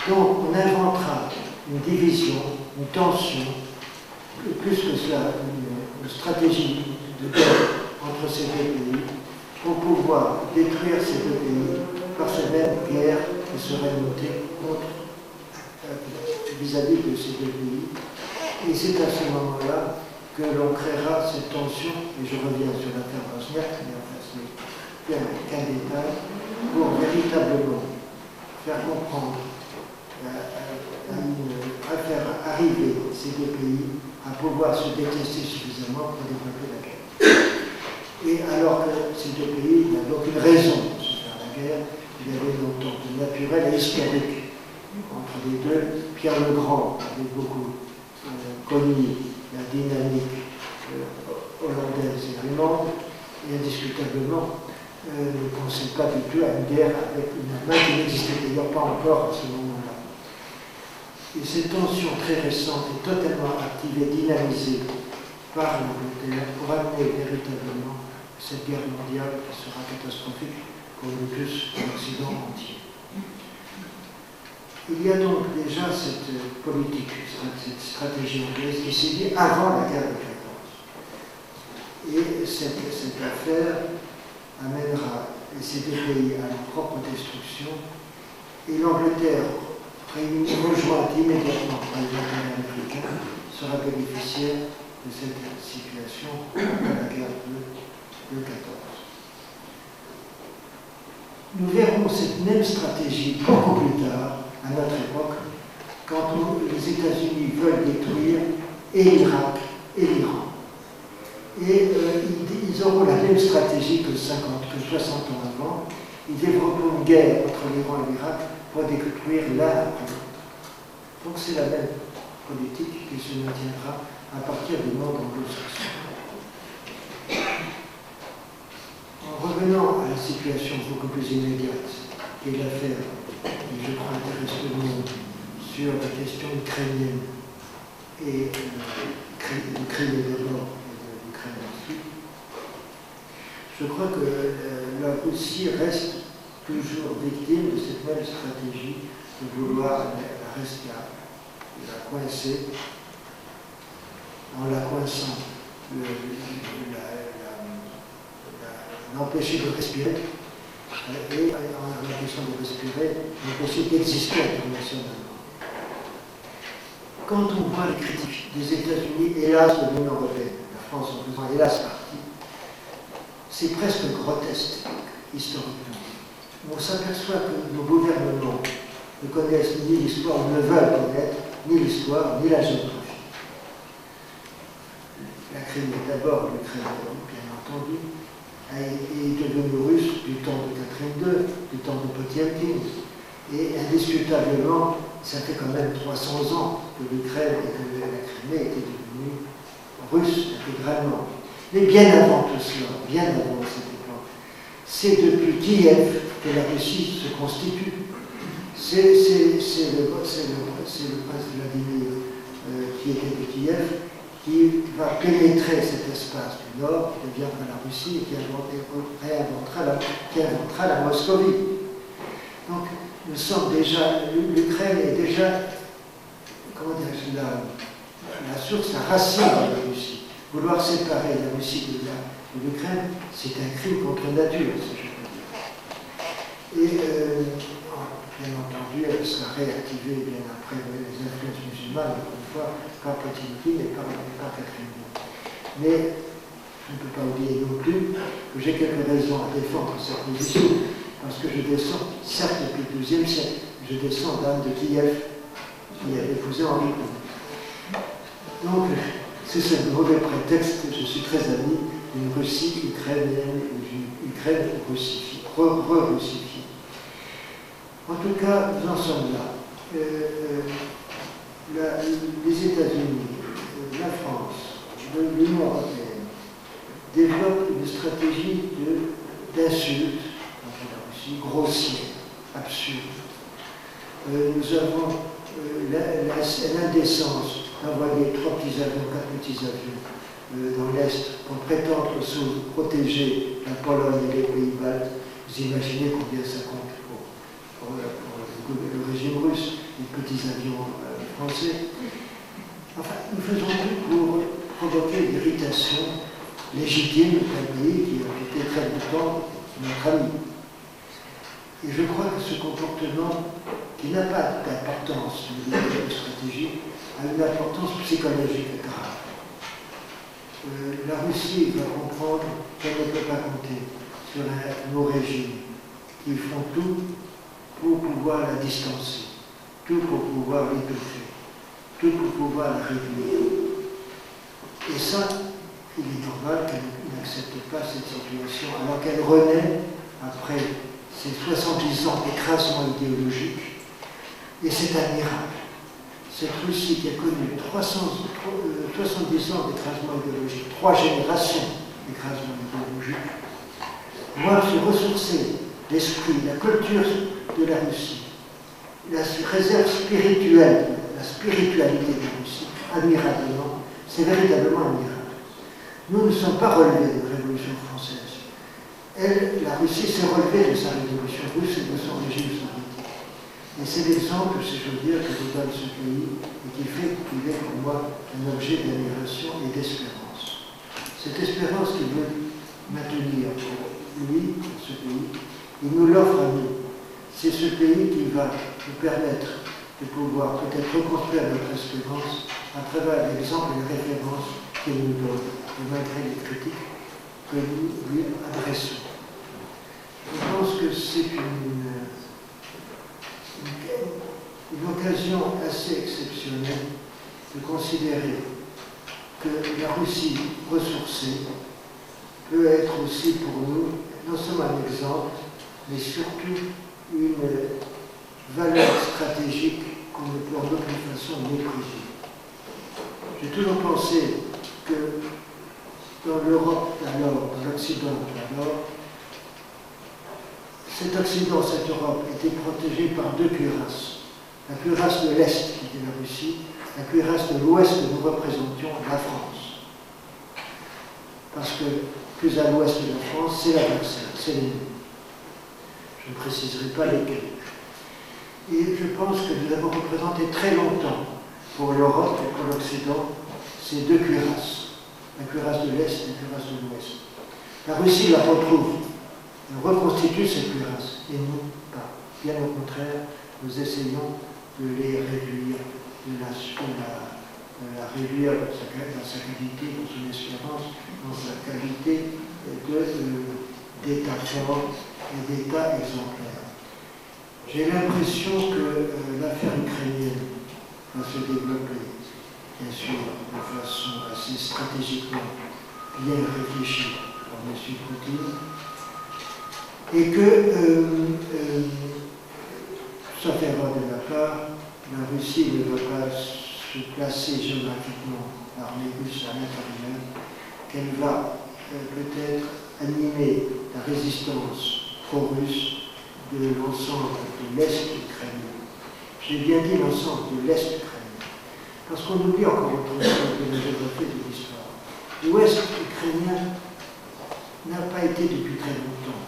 Donc, on inventera une division, une tension, plus que cela, une stratégie de guerre entre ces deux pays, pour pouvoir détruire ces deux pays par cette même guerre qui serait montée contre vis-à-vis de ces deux pays. Et c'est à ce moment-là que l'on créera cette tension, et je reviens sur l'affaire bosniaque, mais enfin c'est qu'un détail, pour véritablement faire comprendre, à faire arriver ces deux pays à pouvoir se détester suffisamment pour développer la guerre. Et alors que ces deux pays n'avaient aucune raison de se faire la guerre, il y avait longtemps de naturel et historique entre les deux. Pierre le Grand avait beaucoup connu la dynamique hollandaise et allemande, et indiscutablement ne pensait pas du tout à une guerre avec une Allemagne qui n'existait d'ailleurs pas encore à ce moment-là. Et cette tension très récente est totalement activée, dynamisée par l'Angleterre pour amener véritablement cette guerre mondiale qui sera catastrophique pour nous tous, pour l'Occident entier. Il y a donc déjà cette politique, cette stratégie anglaise qui s'est dit avant la guerre de 14. Et cette affaire amènera ces deux pays à leur propre destruction, et l'Angleterre, rejointe immédiatement par les intérêts américains, sera bénéficiaire de cette situation après la guerre de 14. Nous verrons cette même stratégie beaucoup plus tard, à notre époque, quand les États-Unis veulent détruire et l'Irak et l'Iran. Et ils auront la même stratégie que 60 ans avant. Ils développeront une guerre entre l'Iran et l'Irak pour détruire l'un après l'autre. Donc c'est la même politique qui se maintiendra à partir du monde anglo-saxon. En revenant à la situation beaucoup plus immédiate, qui est l'affaire qui, je crois, intéresse tout le monde, sur la question ukrainienne et l'Ukraine d'abord, et l'Ukraine ensuite. Je crois que la Russie reste toujours victime de cette même stratégie de vouloir la coincer en la coinçant, l'empêcher de respirer et en l'empêchant de respirer, l'empêcher d'exister internationalement. Quand on voit les critiques des États-Unis, hélas de l'Union européenne, la France en faisant hélas partie, c'est presque grotesque historiquement. On s'aperçoit que nos gouvernements ne connaissent ni l'histoire, ou ne veulent connaître ni l'histoire, ni la géographie. La Crimée, d'abord l'Ukraine, bien entendu, est devenue russe du temps de Catherine II, du temps de Potiomkin. Et indiscutablement, ça fait quand même 300 ans que l'Ukraine et que la Crimée étaient devenues russes intégralement. Mais bien avant tout cela, bien avant cette époque, c'est depuis Kiev que la Russie se constitue. C'est le prince Vladimir qui était de Kiev qui va pénétrer cet espace du Nord, qui deviendra la Russie et qui inventera la Moscovie. Donc, nous sommes déjà, l'Ukraine est déjà, comment dire, la source, la racine de la Russie. Vouloir séparer la Russie de l'Ukraine, c'est un crime contre nature, si je peux dire. Et bien entendu, elle sera réactivée bien après les influences musulmanes, encore une fois, par Potiomkin et par Catherine II. Mais je ne peux pas oublier non plus que j'ai quelques raisons à défendre cette position, parce que je descends, certes depuis le XIIe siècle, je descends d'Anne de Kiev, qui a épousé Henri II. Donc, c'est ce mauvais prétexte que je suis très ami d'une Russie ukrainienne ou d'une Ukraine russifiée, re-russifiée. En tout cas, nous en sommes là. Les États-Unis, la France, l'Union européenne développent une stratégie d'insulte contre la Russie, grossière, absurde. Nous avons l'indécence d'envoyer 3 petits avions, 4 petits avions dans l'Est pour prétendre protéger la Pologne et les pays baltes. Vous imaginez combien ça compte pour le régime russe, les petits avions français. Enfin, nous faisons tout pour provoquer l'irritation légitime d'un pays qui a été très longtemps notre ami. Et je crois que ce comportement, qui n'a pas d'importance militaire ou stratégique, a une importance psychologique grave. La Russie va comprendre qu'elle ne peut pas compter sur nos régimes qui font tout pour pouvoir la distancer, tout pour pouvoir l'étouffer, tout pour pouvoir la réduire. Et ça, il est normal qu'elle n'accepte pas cette situation, alors qu'elle renaît après ces 70 ans d'écrasement idéologique, et c'est admirable. Cette Russie qui a connu 70 ans d'écrasement idéologique, 3 générations d'écrasement idéologique, voir se ressourcer l'esprit, la culture de la Russie, la réserve spirituelle, la spiritualité de la Russie, admirablement, c'est véritablement admirable. Nous ne sommes pas relevés de la Révolution française. Elle, la Russie, s'est relevée de sa révolution russe et de son régime soviétique. Et c'est l'exemple, si je veux dire, que je donne ce pays et qui fait qu'il est pour moi un objet d'admiration et d'espérance. Cette espérance qu'il veut maintenir pour lui, pour ce pays, il nous l'offre à nous. C'est ce pays qui va nous permettre de pouvoir peut-être reconstruire notre espérance à travers l'exemple et les références qu'il nous donne, et malgré les critiques que nous lui adressons. Je pense que c'est une occasion assez exceptionnelle de considérer que la Russie ressourcée peut être aussi pour nous non seulement un exemple, mais surtout une valeur stratégique qu'on ne peut en aucune façon mépriser. J'ai toujours pensé que dans l'Europe d'alors, dans l'Occident d'alors, cet Occident, cette Europe était protégée par 2 cuirasses. La cuirasse de l'Est, qui était la Russie, la cuirasse de l'Ouest que nous représentions, la France. parce que plus à l'ouest de la France, c'est l'adversaire, c'est l'ennemi. Je ne préciserai pas lesquels. Et je pense que nous avons représenté très longtemps pour l'Europe et pour l'Occident ces deux cuirasses, la cuirasse de l'Est et la cuirasse de l'Ouest. La Russie la retrouve, elle reconstitue cette cuirasse, et nous, pas. Bien au contraire, nous essayons de les réduire, de la réduire dans sa qualité, dans son espérance, dans sa qualité d'État fort et d'État exemplaire. J'ai l'impression que l'affaire ukrainienne va se développer, bien sûr, de façon assez stratégiquement bien réfléchie par M. Poutine, et que, sauf erreur de ma part, la Russie ne va pas se placer géographiquement l'armée russe à l'intérieur, qu'elle va peut-être animer la résistance pro-russe de l'ensemble de l'Est ukrainien. J'ai bien dit l'ensemble de l'Est ukrainien, parce qu'on oublie encore autre chose de la géographie et de l'histoire. L'Ouest ukrainien n'a pas été depuis très longtemps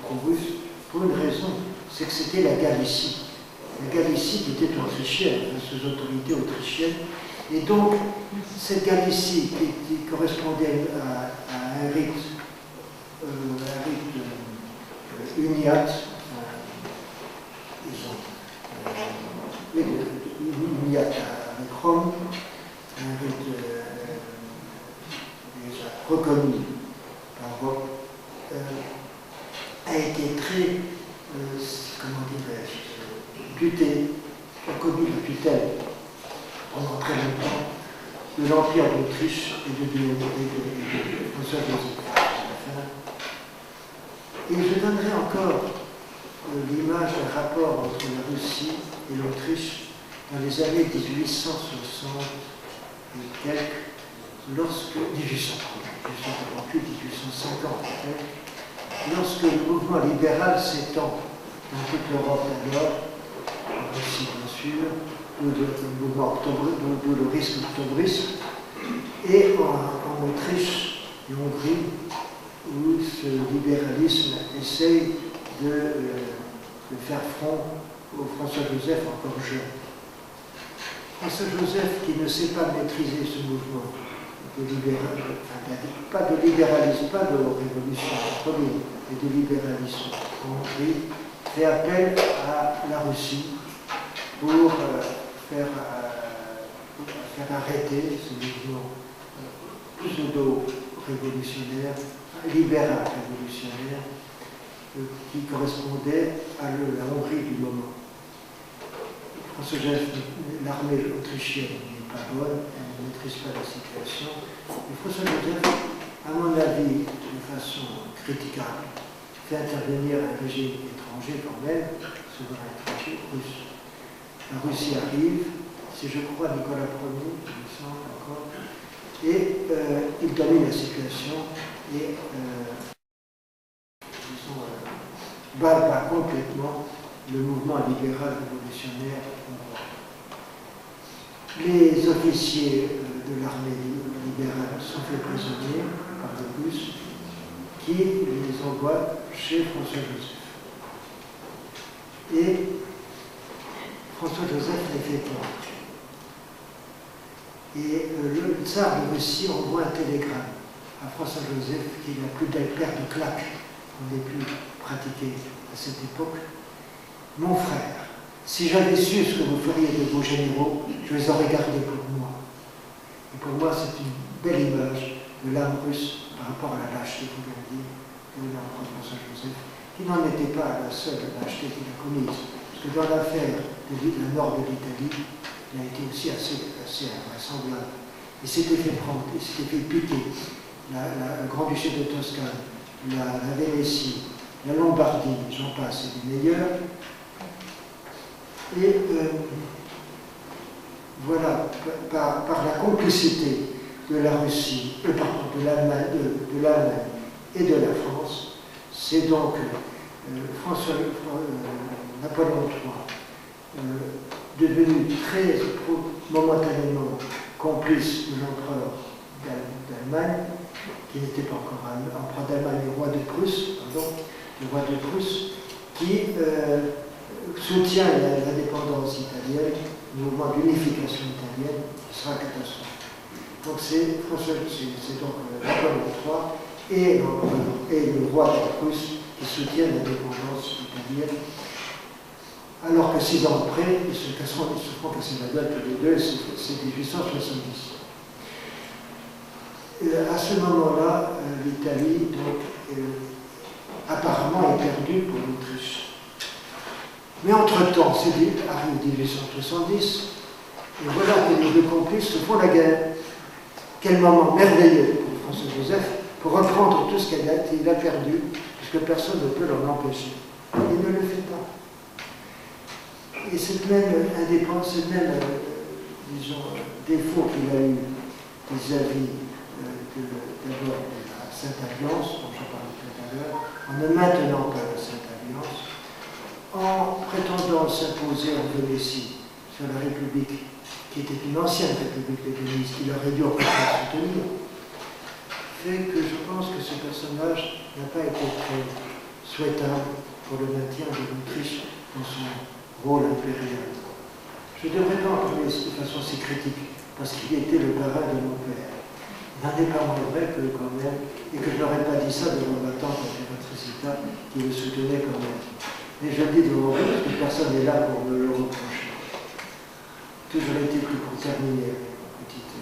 pro-russe pour une raison, c'est que c'était la Galicie. La Galicie qui était autrichienne, sous autorité autrichienne, et donc cette Galicie qui correspondait à un rite uniat, uniat avec Rome, un rite déjà reconnu par Rome, a été très, comment dirais-je, tutée, a connu la tutelle pendant très longtemps de l'Empire d'Autriche et de François Joseph. Et je donnerai encore l'image d'un rapport entre la Russie et l'Autriche dans les années 1860 et quelques, lorsque 1848, 1850 lorsque le mouvement libéral s'étend dans toute l'Europe alors, en Russie bien sûr, d'où le risque octobriste, et en Autriche et Hongrie, où ce libéralisme essaye de faire front au François Joseph encore jeune. François Joseph qui ne sait pas maîtriser ce mouvement de libéralisme, pas de libéralisme, pas de révolution premier, mais de libéralisme en Hongrie, fait appel à la Russie pour faire arrêter ce mouvement pseudo-révolutionnaire, libéral révolutionnaire, qui correspondait à la Hongrie du moment. François Joseph, l'armée autrichienne n'est pas bonne, elle ne maîtrise pas la situation. Et François Joseph, à mon avis, de façon critiquable, fait intervenir un régime étranger quand même, souverain étranger, russe. La Russie arrive, c'est je crois Nicolas Ier, il me semble encore, et il domine la situation et bat complètement le mouvement libéral révolutionnaire hongrois. Les officiers de l'armée libérale sont faits prisonniers par les Russes qui les envoient chez François Joseph. Et François Joseph les fait prendre. Et le tsar de Russie envoie un télégramme à François Joseph qui est la plus belle paire de claques qu'on ait pu pratiquer à cette époque. Mon frère, si j'avais su ce que vous feriez de vos généraux, je les aurais gardés pour moi. Et pour moi, c'est une belle image de l'âme russe par rapport à la lâcheté, vous l'avez dit, de l'empereur François Joseph, qui n'en était pas la seule lâcheté qu'il a commise. Parce que dans l'affaire de la nord de l'Italie, il a été aussi assez invraisemblable. Il s'était fait prendre, il s'était fait piquer le Grand-Duché de Toscane, la Vénétie, la Lombardie, j'en passe, c'est les meilleurs. Et voilà, par la complicité de la Russie, de l'Allemagne et de la France, c'est donc Napoléon III, devenu très momentanément complice de l'empereur d'Allemagne, qui n'était pas encore empereur d'Allemagne, le roi de Prusse, qui soutient l'indépendance italienne, le mouvement d'unification italienne, qui sera catastrophique. Donc c'est donc Napoléon III et le roi de Prusse qui soutiennent l'indépendance italienne, alors que 6 ans après, ils se font casser la gueule tous les deux, c'est 1870. À ce moment-là, l'Italie, apparemment, est perdue pour l'Autriche. Mais entre-temps, arrive 1870, et voilà que les deux complices se font la guerre. Quel moment merveilleux pour François-Joseph pour reprendre tout ce qu'il a perdu, puisque personne ne peut l'en empêcher. Il ne le fait pas. Et cette même indépendance, cette même, défaut qu'il a eu vis-à-vis d'abord de la Sainte-Alliance, dont je parlais tout à l'heure, en ne maintenant pas la Sainte-Alliance, en prétendant s'imposer en Vénétie sur la République, qui était une ancienne République de Venise, qu'il aurait dû en fait soutenir, fait que je pense que ce personnage n'a pas été très souhaitable pour le maintien de l'Autriche dans son rôle impérial. Je ne devrais pas en parler de façon si critique, parce qu'il était le parrain de mon père. Il n'en est pas moins vrai que quand même, et que je n'aurais pas dit ça devant ma tante impératrice qui le soutenait quand même. Mais je le dis devant vous, parce que personne n'est là pour me le reprocher. Toujours été plus pour terminer avec une petite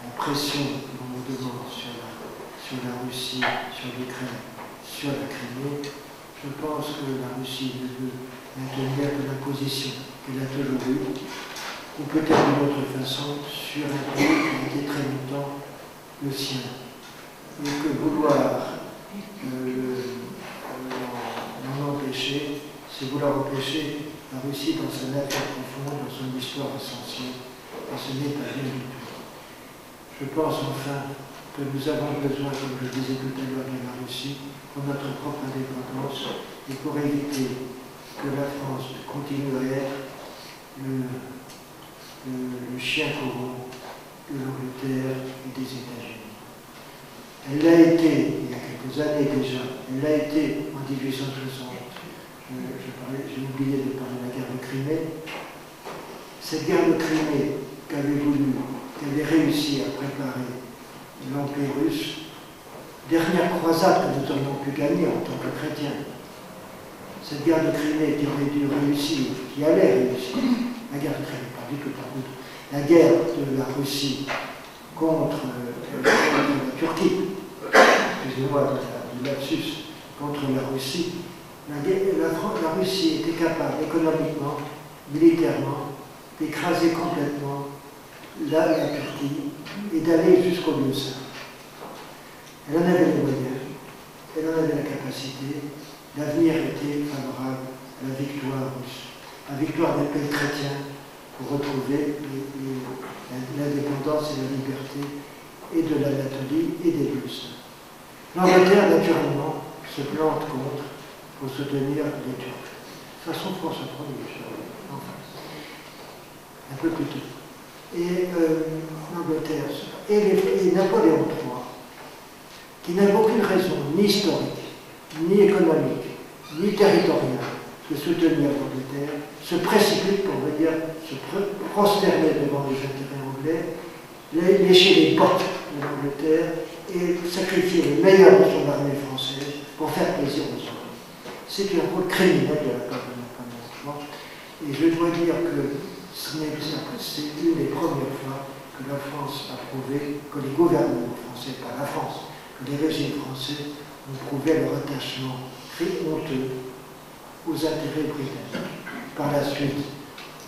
impression que l'on me demande sur la Russie, sur l'Ukraine, sur la Crimée. Je pense que la Russie veut maintenir de la position qu'elle a toujours eue, ou peut-être d'une autre façon, sur un pays qui a été très longtemps le sien. Et que vouloir l'en empêcher, c'est vouloir empêcher la Russie dans sa nature profonde, dans son histoire essentielle, et ce n'est pas bien du tout. Je pense enfin que nous avons besoin, comme je le disais tout à l'heure, de la Russie pour notre propre indépendance et pour éviter que la France continue à être le chien courant de l'Angleterre et des États-Unis. Elle l'a été il y a quelques années déjà, elle l'a été en 1860. J'ai oublié de parler de la guerre de Crimée. Cette guerre de Crimée qu'avait réussi à préparer l'Empire russe, dernière croisade que nous aurions pu gagner en tant que chrétiens. Cette guerre de Crimée qui aurait dû réussir, qui allait réussir, la guerre de Crimée, pas du tout, la guerre de la Russie contre la Turquie, excusez-moi du lapsus, contre la Russie, la Russie était capable économiquement, militairement, d'écraser complètement la Turquie et d'aller jusqu'au lieu saint. Elle en avait les moyens, elle en avait la capacité, l'avenir était favorable à la victoire russe, à la victoire des pays chrétiens pour retrouver l'indépendance et la liberté et de l'Anatolie et des lieux saints. L'Angleterre, naturellement, se plante contre pour soutenir les Turcs. De toute façon, François Ier, enfin, un peu plus tôt. Et l'Angleterre, et Napoléon III, qui n'avait aucune raison, ni historique, ni économique, ni territoriale, de soutenir l'Angleterre, se précipite pour venir se prosterner devant les intérêts anglais, lécher les bottes de l'Angleterre et sacrifier le meilleur de son armée française pour faire plaisir aux autres. C'est un rôle criminel de la part de Napoléon III. Et je dois dire que c'est une des premières fois que la France a prouvé, que les gouvernements français, pas la France, que les régimes français ont prouvé leur attachement très honteux aux intérêts britanniques. Par la suite,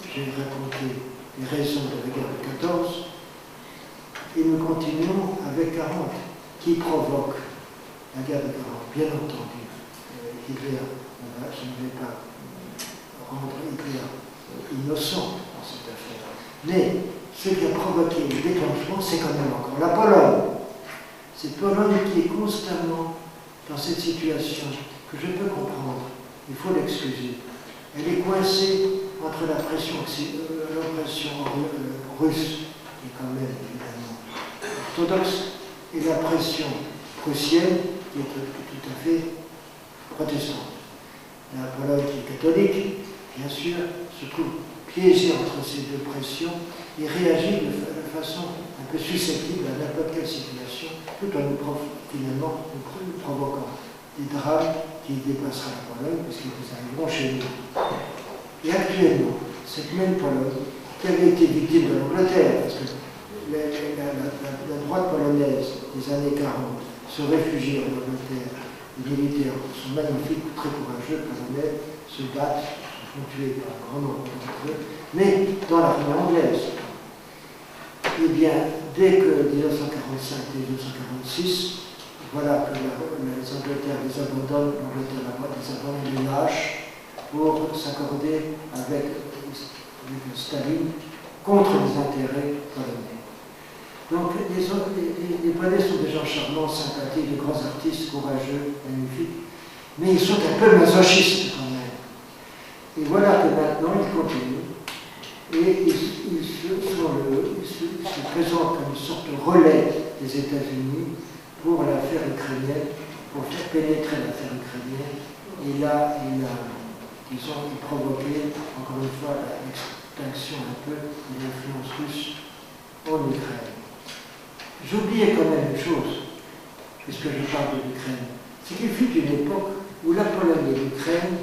j'ai raconté les raisons de la guerre de 14, et nous continuons avec 40, qui provoque la guerre de 40, bien entendu. Hitler, je ne vais pas rendre Hitler innocent dans cette affaire. Mais ce qui a provoqué le déclenchement, c'est quand même encore la Pologne. Cette Pologne qui est constamment dans cette situation que je peux comprendre, il faut l'excuser. Elle est coincée entre la pression russe, qui est quand même évidemment orthodoxe, et la pression prussienne qui est tout à fait protestante. La Pologne qui est catholique, bien sûr, se trouve piégée entre ces deux pressions et réagit de façon un peu susceptible à n'importe quelle situation, tout en finalement nous provoquant des drames qui dépassera la Pologne, puisqu'ils vous arriveront chez nous. Et actuellement, cette même Pologne, qui avait été victime de l'Angleterre, parce que la droite polonaise des années 40 se réfugie en Angleterre, les militaires sont magnifiques, très courageux, polonais, se battent, se font tuer par un grand nombre d'entre eux, mais dans l'armée anglaise. Eh bien, dès que 1945 et 1946, voilà que les Angleterres les abandonnent, l'Angleterre les abandonne, les lâche pour s'accorder avec Staline contre les intérêts polonais. Donc les Polonais sont des gens charmants, sympathiques, de grands artistes, courageux, magnifiques, mais ils sont un peu masochistes quand même. Et voilà que maintenant ils continuent. Et ils se présentent comme une sorte de relais des États-Unis pour l'affaire ukrainienne, pour faire pénétrer l'affaire ukrainienne. Et là, ils ont provoqué, encore une fois, l'extinction un peu de l'influence russe en Ukraine. J'oubliais quand même une chose, puisque je parle de l'Ukraine, c'est qu'il fut une époque où la Pologne et l'Ukraine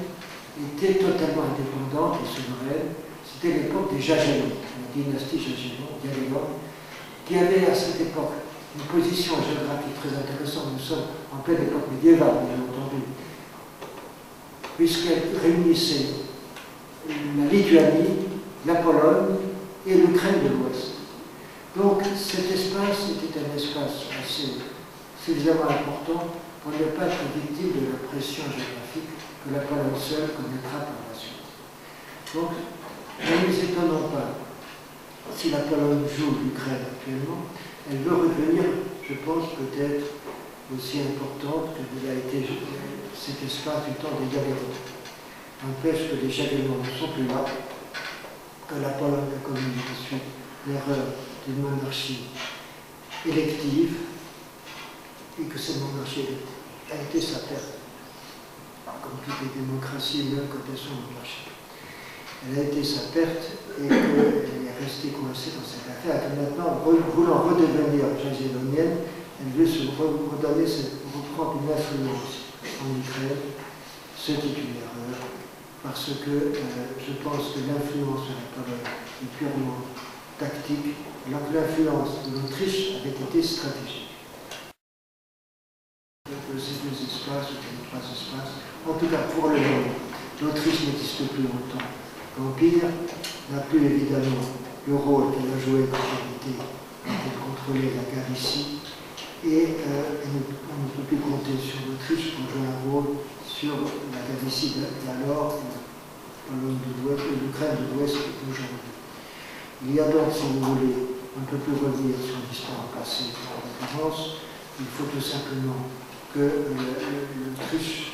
étaient totalement indépendantes et souveraines. C'était l'époque des Jagellons, la dynastie Jagellon, qui avait à cette époque une position géographique très intéressante. Nous sommes en pleine époque médiévale, bien entendu, puisqu'elle réunissait la Lituanie, la Pologne et l'Ukraine de l'Ouest. Donc cet espace était un espace assez suffisamment important pour ne pas être victime de la pression géographique que la Pologne seule connaîtra par la suite. Donc, ne nous étonnons pas si la Pologne joue l'Ukraine actuellement, elle veut revenir, je pense, peut-être aussi importante que l'a été cet espace du temps des Jagellons. N'empêche que les Jagellons ne sont plus là, que la Pologne a commis ensuite l'erreur d'une monarchie élective et que cette monarchie a été sa perte, comme toutes les démocraties, même quand elles sont monarchiques. Elle a été sa perte et qu'elle est restée coincée dans cette affaire. Et maintenant, voulant redevenir jagellonienne, elle veut se reprendre une influence en Ukraine, ce qui est une erreur, parce que je pense que l'influence de la Pologne est purement tactique, alors que l'influence de l'Autriche avait été stratégique. Ces deux espaces, ou ces trois espaces, en tout cas pour le moment, l'Autriche n'existe plus longtemps. L'Empire n'a plus évidemment le rôle qu'elle a joué quand elle contrôlait la Galicie, et on ne peut plus compter sur l'Autriche pour jouer un rôle sur la Galicie d'alors, l'Ukraine de l'Ouest d'aujourd'hui. Il y a donc, si vous voulez, on ne peut plus revenir sur l'histoire passée en référence. Il faut tout simplement que l'Autriche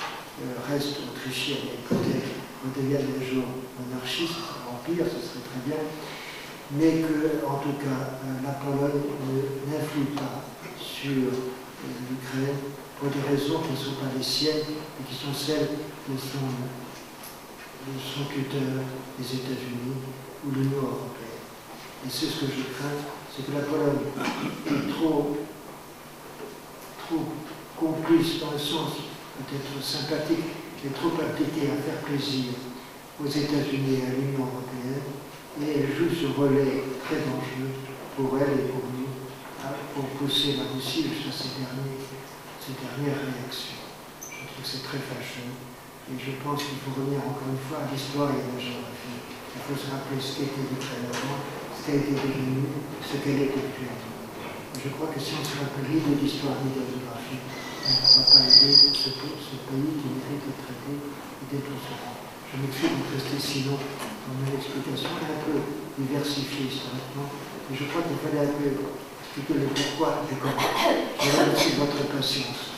reste autrichienne et peut-être redevienne un jour monarchiste, empire, ce serait très bien, mais que, en tout cas, la Pologne n'influe pas sur l'Ukraine pour des raisons qui ne sont pas les siennes, mais qui sont celles de son tuteur, les États-Unis ou l'Union européenne. Et c'est ce que je crains, c'est que la Pologne est trop complice dans le sens peut-être sympathique, et trop impliquée à faire plaisir aux États-Unis et à l'Union européenne, et elle joue ce relais très dangereux pour elle et pour nous, pour pousser la Russie jusqu'à ces dernières réactions. Je trouve que c'est très fâcheux, et je pense qu'il faut revenir encore une fois à l'histoire et à la géographie. Il faut se rappeler ce qu'était l'Ukraine avant, ce qu'elle était devenue, ce qu'elle est actuellement. Je crois que si on se rappelle ni de l'histoire ni de la géographie, on ne pourra pas aider ce pays qui mérite d'être traité et d'être au second. Je m'excuse de rester si long dans mon explication, un peu diversifiée historiquement, mais je crois qu'il fallait un peu expliquer le pourquoi du comment. Je vous remercie de votre patience.